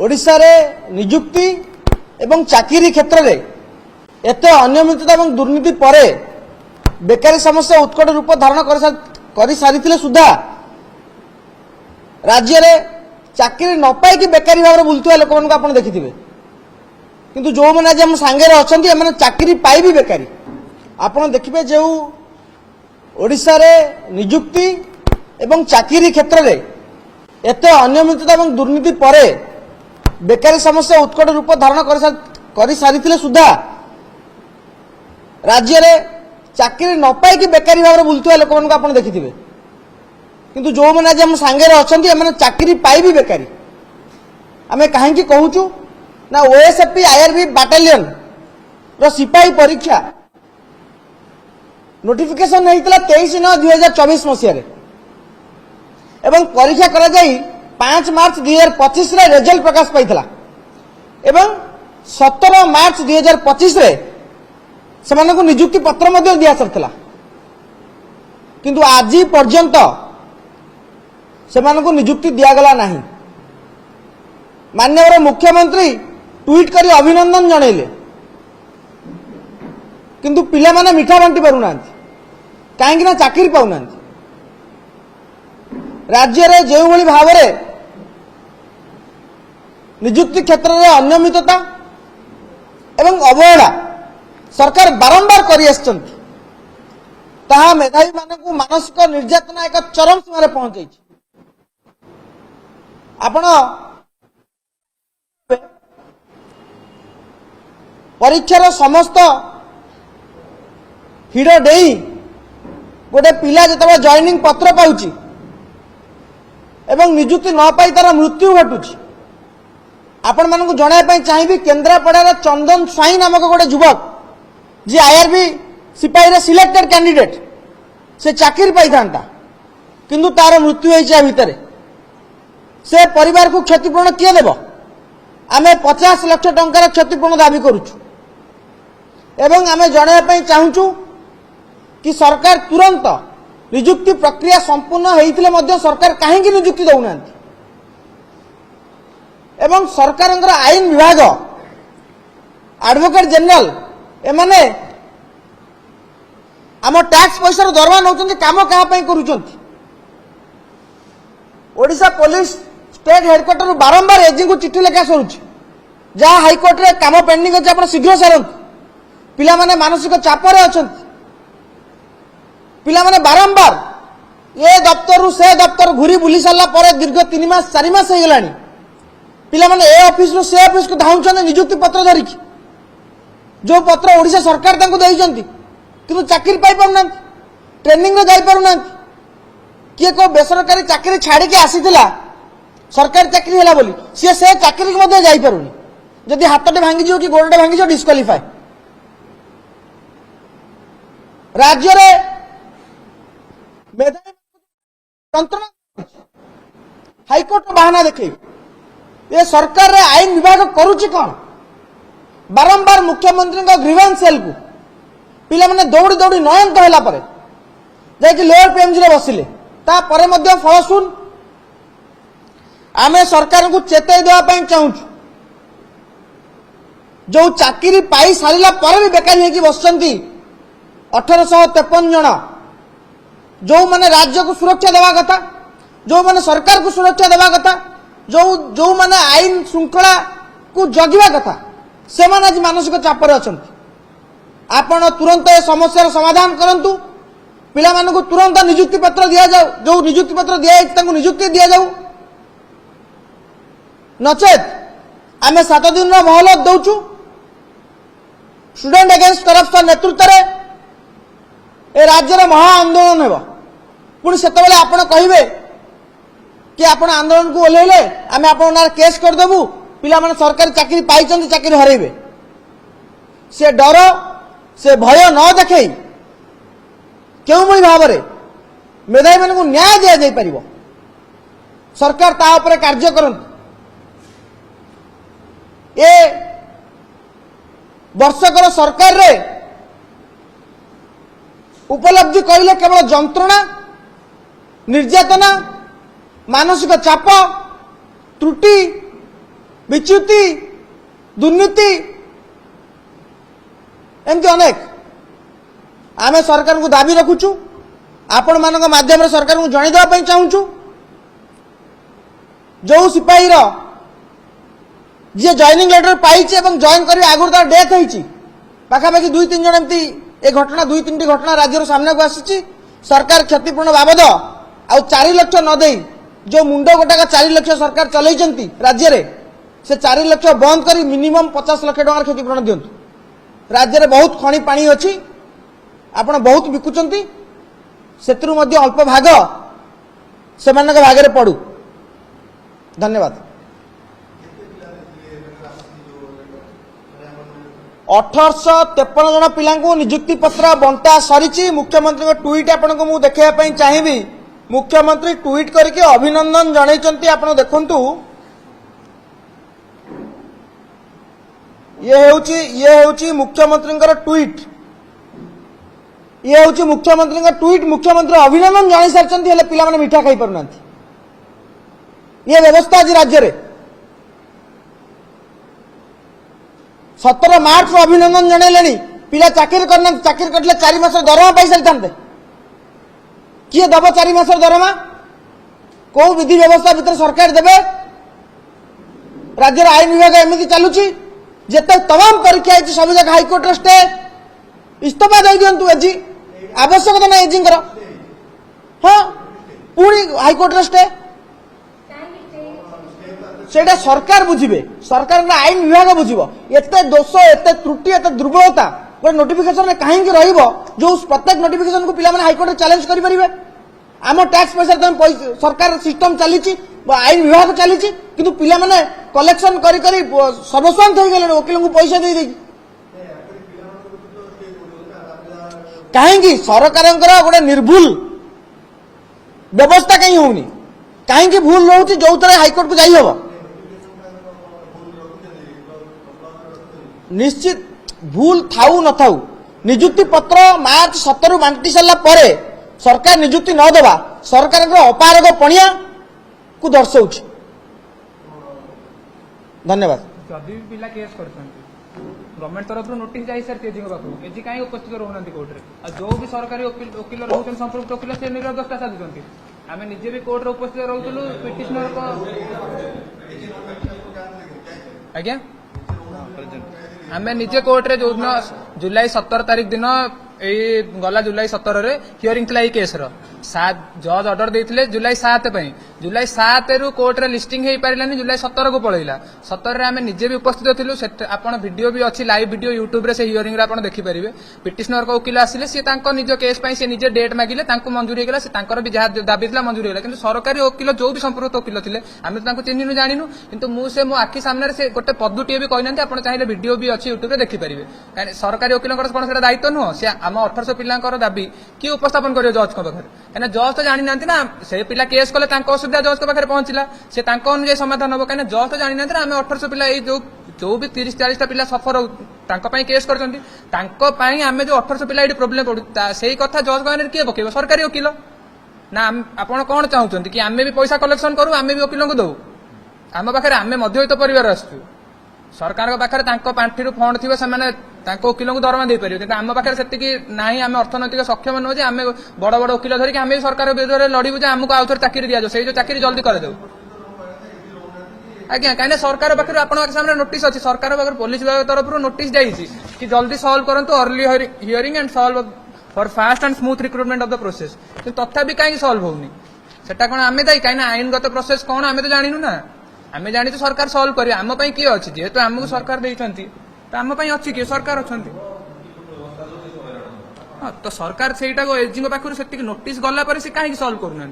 ओडिशा रे नियुक्ति एवं चाकरी क्षेत्र में एत अनियमितता और दुर्नीति पर बेकारी समस्या उत्कट रूप धारण कर सारी सुधा राज्य में चाकरी न पाई बेकारी भाव में बुलुवा लोक आप देखिथे किंतु जो मैंने आज सांगे अच्छा चाकरी पाई भी बेकारी आप देखिए जो ओडिशा रे नियुक्ति एवं चाकरी क्षेत्र में एत अनियमितता और दुर्नीति पर बेकारी समस्या उत्कट रूप धारण कर सारी सुधा राज्य में चाकरी न पाई बेकारी भाव में बुलुवा लोक आप देखिथे किंतु जो मैंने आज सांगे अच्छा चाकरी पाई भी बेकारी आम कहीं कहूँ ना ओएसएफपी आईआरबी बाटालियन रो सिपाही परीक्षा नोटिफिकेशन होता 23/9/2024 मसीह एवं परीक्षा करा जाई 5 मार्च 2025 रे रिजल्ट प्रकाश पाइथिला एवं 17 मार्च 2025 रे सेमानकु नियुक्ति पत्र मध्ये दिया सरथिला किंतु आज पर्यंत सेमानकु नियुक्ति दिया गला नाही। माननीय मुख्यमंत्री ट्वीट करी अभिनंदन जणैले किंतु पिला माने मिठा बांटी पारु नांती काहेकि ना चाकरी पाउ नांती। राज्य रे जेउ भली भाव रे नियुक्ति क्षेत्र में अनियमितता एवं अवहेला सरकार बारंबार करि आछंती ताहा मेधावी मानकु मानसिक निर्यातना एक चरम सीमा रे पहुंचै छी। आपण परीक्षार समस्त हिड़ डेई गोटे पिला जिते जॉइनिंग पत्र पाउची एवं नियुक्ति न पाई तार मृत्यु घटुची आपण मानकु जणाइबा चाहिए केन्द्रापड़ार चंदन स्वाई नामक गोटे युवक जी आईआरबी सिपाही रे सिलेक्टेड कैंडिडेट से चाकरी पाई था किंतु तार मृत्यु होइछा भितर से परिवार को क्षतिपूरण किए देव आमे 50 लाख टंकार क्षतिपूरण दाबी करुछु एवं आमे जणाइबा चाहूचु कि सरकार तुरंत नियुक्ति प्रक्रिया संपूर्ण होइतिले मध्य सरकार काहेकि नियुक्ति दउनांती एवं सरकार आईन विभाग एडवोकेट जनरल एमाने आम टैक्स पैसा दरवा नौ काम क्या करुचंती। ओडिशा पुलिस स्टेट हेडक्वार्टर बारंबार एजी को चिट्ठी लेखा सरुची जहाँ हाईकोर्ट रे काम पेंडिंग अच्छे आप शीघ्र सारंतु पिला माने मानसिक चापर अछंती पिला माने बारंबार ये दफ्तर रु से दफ्तर घूरी बुली सारा पर दीर्घ 3 मास 4 मास हो गलानी पिला माने ए ऑफिस रु से ऑफिस को धाउछन नियुक्ति पत्र धरिकी जो पत्र ओडिशा सरकार तांको देइचंती किंतु चाकरी पाई पारुना ट्रेनिंग रे जाई पारुना किए को बेसरकारी चाकरी छाड़ी के आसीथिला सरकारी चाकरी होला बोली से चाकरी के मध्ये जाई पारुनी जदि हाथटे भांगी जो कि गोड़टे भांगी जो डिस्क्वालिफाई राज्य रे मेधावी तंत्र हाईकोर्ट बहाना देखे ये सरकार रे आईन विभाग करुची कौन बारंबार मुख्यमंत्री ग्रीवेंस सेल को पिला माने दौड़ी दौड़ी नयंत होला परे जाकि लोअर पीएमजी रे बसिले ता परे मध्य फलशून आमे सरकार को चेताई देवा पई चाहूछु जो चाकरी पाई सारिला पर भी बेकारी होगी बसचंती 1853 जन जो माने राज्य को सुरक्षा देवा कथा जो माने सरकार को सुरक्षा देवा कथा जो माने आईन श्रृंखला को जगिवा कथा से माने आज मानसिक चापर अछंती आपण तुरंत ए समस्या समाधान करंतु पिला मानकु तुरंत नियुक्ति पत्र दिया जाऊ जो नियुक्ति पत्र दिया तांको नियुक्ति दिया जाऊ नचेत आमे 7 दिन मोहलत दउचु स्टूडेंट अगेंस्ट करप्शन नेतृत्व रे ए राज्य रे महा आंदोलन हेबो पुणी सेतबेले आपण कहिबे कि आपण आंदोलन को ओलेले आमे आपण ना केस कर देबु पिला माने सरकारी चाकरी पाइचंती चाकरी हरैबे से डर से भय न देखई क्यों भली भाव में मेधावी मानक न्याय दि जा पार सरकार ता उपरे कार्य करंतु ए वर्षकर सरकार रे उपलब्धि कहले केवल जंत्रणा निर्यातना मानसिक चाप त्रुटि विच्युति दुर्नीति एमती अनेक आमे सरकार को दाबी रखुचु आपण मान माध्यम सरकार को जनईदेवा चाहूँ जो सिपाही जी जॉइनिंग लेटर पाई जॉइन कर आगुरी तार डेथ होती पाखापाखि 2-3 जन एमती ए घटना 2-3 घटना राज्य सामना को आसी सरकार क्षतिपूर्ण बाबद आ 4 लाख न दे जो मुंड गोटाक 4 लाख सरकार चलई राज्य रे से 4 लाख बंद कर मिनिमम 50 लाख टकर क्षतिपूरण दिंतु राज्य रे बहुत खଣି पानी अच्छी आपण बहुत बिकुचंती सेतरु मध्य अल्प भाग सेमानक भागरे पड़ू धन्यवाद 1853 जन पिला निजुक्ति पत्र बंटा सरी मुख्यमंत्री ट्वीट आपको मुझे देखा चाहिए मुख्यमंत्री ट्वीट करके अभिनंदन जनई आप देखु ये मुख्यमंत्री ट्वीट ये हूँ मुख्यमंत्री ट्वीट मुख्यमंत्री अभिनंदन जन सारी पिला मिठा खाई पारना ये व्यवस्था आज राज्य में 17 मार्च अभिनंदन जनइले पिला चाकरी करना चाकरी करले 4 मास दरमा पाई सारी किए दब 4 मास दरमा कौ विधि व्यवस्था भीतर सरकार देवे राज्य आईन विभाग एमती चलुची जिते तमाम परीक्षा है सब जगह हाइकोर्ट स्टे इस्तीफा दे दिंतु एजी आवश्यकता ना एजी हाँ पुणी हाइकोर्ट स्टे सेटा सरकार बुझे सरकार आईन विभाग बुझे एते दोष एते त्रुटि एते दुर्बलता गोटे नोटिफिकेशन कहीं जो प्रत्येक नोटिफिकेशन को पिला हाइकोर्ट चैलेंज करेंगे आम टैक्स पैसा सरकार सिस्टम चली आईन विभाग चली किंतु पिला माने कलेक्शन करी सर्वस्वांत हो गले वकिल को पैसा दे कहीं सरकार गोटे निर्भुल व्यवस्था कहीं होनी कहीं भूल रोचे जो थे हाइकोर्ट को जाई हबो निश्चित भूल थाऊ न थाऊ निजुक्ति पत्र मार्च 17 बांटी सारा पर सरकार निजुक्ति न देवा सरकार अपारग पणिया को दर्शाऊ धन्यवाद जदि पिला केस गवर्नमेंट तरफ नोटिस जाई सारी एजी पाखु एजी कहीं उपस्थित रहना कोर्ट रे जो भी सरकारी वकिल रोचन संपृक्त वकिल से निरदष्टा साधुंट आम निजे भी कोर्ट रे उपस्थित रोलु पिटिशनर को आज्ञा आम निजे कोर्ट रे जो जुलाई 17 तारीख दिन यही गला जुलाई 17 रे हियरिंग थी केस जज ऑर्डर देते जुलाई 7 जुलाई 7 रु कोर्ट रे लिस्टिंग हो पारानी जुलाई 17 को पलैला 17 आम निजे भी उपस्थित थिलु आपण वीडियो भी अच्छी लाइव वीडियो यूट्यूब रे से हियरिंग रे देखि पारिबे पिटिशनर को वकिल आसिले सी निज केस से निजे डेट मागिले मंजूरी होगा से भी जहाँ दाबी था मंजूरी होगा किंतु सरकारी वकिल जो भी संपर्क वकिल थे आम तो चिन्हनु जानिनु किंतु मुझे मो आखि सामने से गोटे पदुटे भी कहना आप चाहिए वीडियो भी अच्छी यूट्यूब रे देखिपारे सरकारी वकिल कौन से दायित्व नुह सी आम 1800 पिलांकर दाबी किए उपस्थापन कर जज पाखे कहीं जज तो जानी ना ना से पिला केस कले असुविधा जज पाखे पहुंचला से अनुसार समाधान हम कहीं जज तो जानी ना आम 1800 पिला जो भी 30-40 पिला सफर केस कर आम जो 1800 पिला ये प्रोब्लेम पड़ू से कथा जज कहने किए पकेब सरकारी वकिल ना आप कौन चाहते कि आम भी पैसा कलेक्शन करूँ आम भी वकिलों को दऊ आम पाखे आम मध्यवित्त परिवार आसु सरकार पाखे पांठि फंड थी से वकिलों को दरमा दे पारे आम पाखे से ना आम अर्थनैतिक सक्षम नुहे आम बड़ बड़ वकिल धरिक आम सरकार विरोध में लड़ू आमको आउ थे चाकरी दिया से जो चाकरी जल्दी करदे आज्ञा कहीं सरकार पाखे आप सामने नोटिस अच्छी सरकार पाखे पुलिस विभाग तरफ नोटिस जाइए कि जल्दी सल्व करंतु early hearing and solve for fast and smooth recruitment of the process तथापि कहीं सल्व होनी सेटा कौन आम दायी कहीं आईनगत प्रोसेस कौन आम तो जानू ना आम जानी तो सरकार सल्व कर आम किए अच्छी जेहेतु आमको सरकार देती तो आम अच्छी किए सरकार अच्छा तो सरकार से एजी पाखु से नोटिस गला पर से कहीं सल्व करूना